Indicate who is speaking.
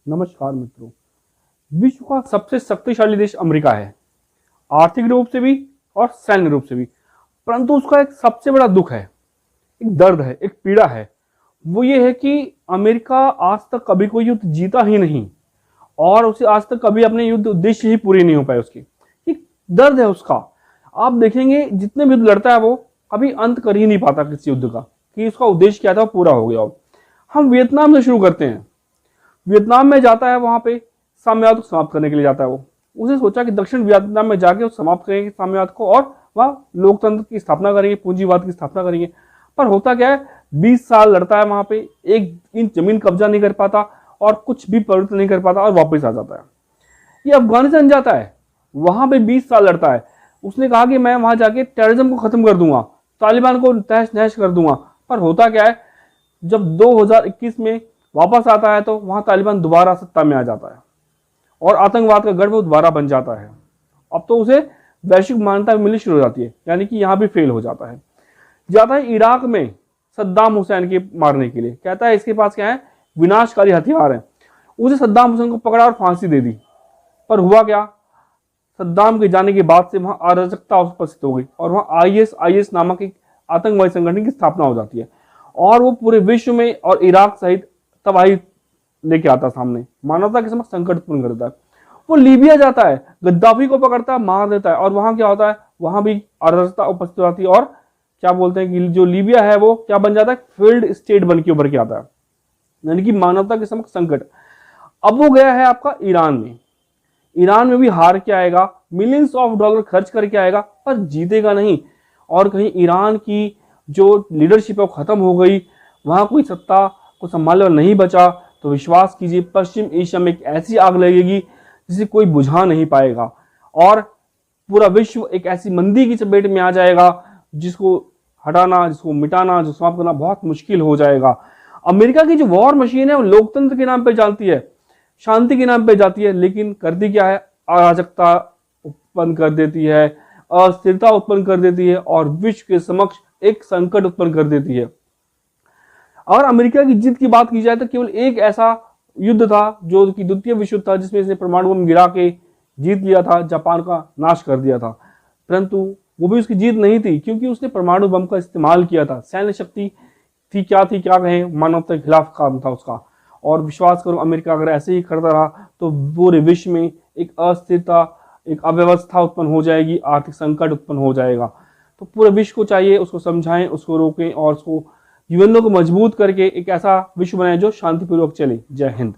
Speaker 1: नमस्कार मित्रों। विश्व का सबसे शक्तिशाली देश अमेरिका है, आर्थिक रूप से भी और सैन्य रूप से भी। परंतु उसका एक सबसे बड़ा दुख है, एक दर्द है, एक पीड़ा है। वो ये है कि अमेरिका आज तक कभी कोई युद्ध जीता ही नहीं और उसे आज तक कभी अपने युद्ध उद्देश्य ही पूरे नहीं हो पाए। उसकी एक दर्द है उसका। आप देखेंगे जितने भी युद्ध लड़ता है वो कभी अंत कर ही नहीं पाता किसी युद्ध का, कि उसका उद्देश्य क्या था वो पूरा हो गया हो। हम वियतनाम से शुरू करते हैं। वियतनाम में जाता है, वहां पे साम्यवाद को समाप्त करने के लिए जाता है वो। उसने सोचा कि दक्षिण वियतनाम में जाके वो समाप्त करेंगे साम्यवाद को और वह लोकतंत्र की स्थापना करेंगे, पूंजीवाद की स्थापना करेंगे। पर होता क्या है, 20 साल लड़ता है वहां पे, एक इंच जमीन कब्जा नहीं कर पाता और कुछ भी परिवर्तन नहीं कर पाता और वापस आ जाता है। ये अफगानिस्तान जाता है, वहां पे 20 साल लड़ता है। उसने कहा कि मैं वहां जाके टेररिज्म को खत्म कर दूंगा, तालिबान को तहस नहस कर दूंगा। पर होता क्या है, जब 2021 में वापस आता है तो वहां तालिबान दोबारा सत्ता में आ जाता है और आतंकवाद का गढ़ वो दोबारा बन जाता है। अब तो उसे वैश्विक मान्यता मिलनी शुरू हो जाती है, यानी कि यहां भी फेल हो जाता है। जाता है इराक में सद्दाम हुसैन के मारने के लिए, कहता है इसके पास क्या है, विनाशकारी हथियार है। उसे सद्दाम हुसैन को पकड़ा और फांसी दे दी। पर हुआ क्या, सद्दाम के जाने के बाद से वहां अराजकता उपस्थित हो गई और वहां आईएस नामक एक आतंकवादी संगठन की स्थापना हो जाती है और वो पूरे विश्व में और इराक सहित तबाही लेके आता सामने, मानवता के समक्ष संकट उत्पन्न करता है। वो लीबिया जाता है, गद्दाफी को पकड़ता है, मार देता है और वहां क्या होता है, वहां भी अराजकता उपस्थित हो जाती है और क्या बोलते हैं कि जो लीबिया है वो क्या बन जाता है, फील्ड स्टेट बन के उभर के आता है, यानी कि मानवता के समक्ष संकट। अब वो गया है आपका ईरान में। ईरान में भी हार के आएगा, मिलियंस ऑफ डॉलर खर्च करके आएगा, पर जीतेगा नहीं। और कहीं ईरान की जो लीडरशिप है वो खत्म हो गई, वहां कोई सत्ता को संभालने वाला नहीं बचा, तो विश्वास कीजिए पश्चिम एशिया में एक ऐसी आग लगेगी जिसे कोई बुझा नहीं पाएगा और पूरा विश्व एक ऐसी मंदी की चपेट में आ जाएगा जिसको हटाना, जिसको मिटाना, जिसको समाप्त करना बहुत मुश्किल हो जाएगा। अमेरिका की जो वॉर मशीन है वो लोकतंत्र के नाम पे चलती है, शांति के नाम पे जाती है, लेकिन करती क्या है, अराजकता उत्पन्न कर देती है, अस्थिरता उत्पन्न कर देती है और विश्व के समक्ष एक संकट उत्पन्न कर देती है। और अमेरिका की जीत की बात की जाए तो केवल एक ऐसा युद्ध था जो कि द्वितीय विश्व युद्ध था, जिसमें इसने परमाणु बम गिरा के जीत लिया था, जापान का नाश कर दिया था। परंतु वो भी उसकी जीत नहीं थी, क्योंकि उसने परमाणु बम का इस्तेमाल किया था। सैन्य शक्ति थी क्या कहें, मानवता के खिलाफ काम था उसका। और विश्वास करो, अमेरिका अगर ऐसे ही करता रहा तो पूरे विश्व में एक अस्थिरता, एक अव्यवस्था उत्पन्न हो जाएगी, आर्थिक संकट उत्पन्न हो जाएगा। तो पूरे विश्व को चाहिए उसको समझाएं, उसको रोकें और उसको जीवनों को मजबूत करके एक ऐसा विश्व बनाए जो शांतिपूर्वक चले। जय हिंद।